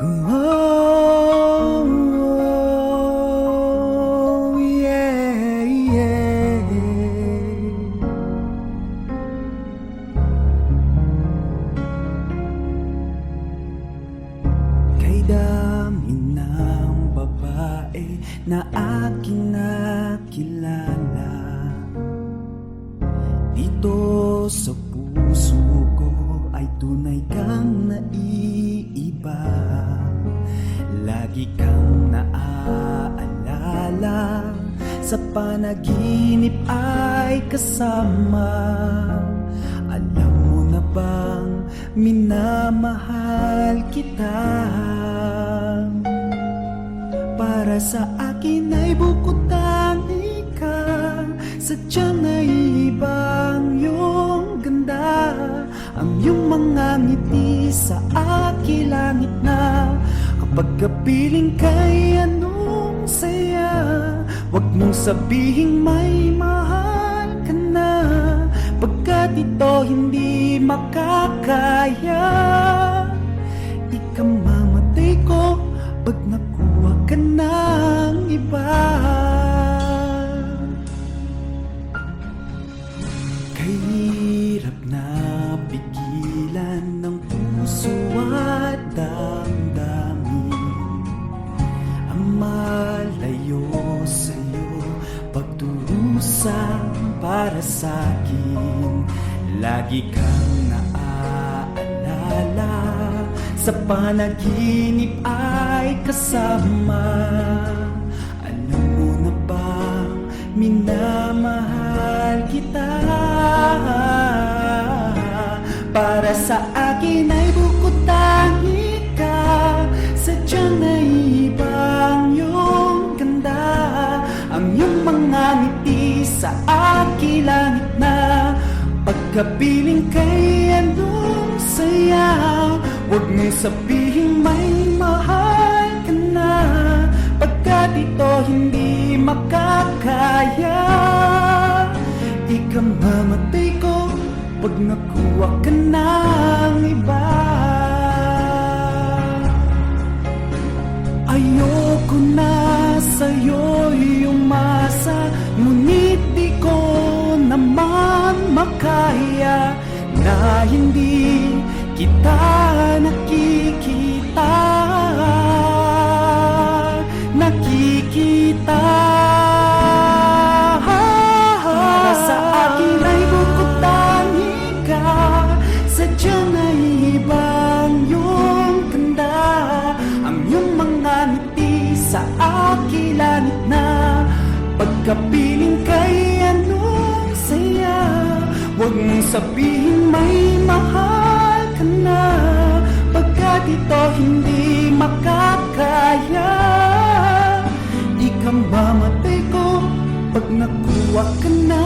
Oh, yeah, yeah. Kay dami ng babae na aking nakilala dito sa puso ko ay tunay kang naiiba. Lagi kang naaalala, sa panaginip ay kasama. Alam mo na bang minamahal kita? Para sa akin ay bukod tangi ka, sadyang naiibang iyong ganda. Ang iyong mga ngiti sa aking langit na, kapag kapiling kay anong saya. Huwag mong sabihing may mahal ka na, pagkat ito hindi makakaya. Ikamamatay ko pag nakuha ka ng iba. Kahirap na pigilan ng puso at damdamin ang malayo sa'yo, pagturusan para sa'kin. Lagi kang naaalala, sa panaginip ay kasama. Alam mo na bang minamahal kita? Para sa akin ay bukod tangi ka, sadyang naiibang iyong ganda. Ang iyong mga ngiti sa aking langit na, pagkapiling kay anong saya. Huwag mong sabihing may mahal ka na, pagkat ito hindi makakaya. Ikamamatay ko pag nakuha ka ng iba. Ayoko na sa'yo'y umasa, ngunit di ko naman makaya na hindi kita nakikita. Para sa akin ay bukod tangi ka, sadyang naiibang iyong ganda. Ang iyong mga ngiti sa aking langit na, pagkapiling kay anong saya. Huwag mong sabihing may mahal ka na, pagkat ito hindi makakaya. Ikamamatay ko pag nakuha ka na.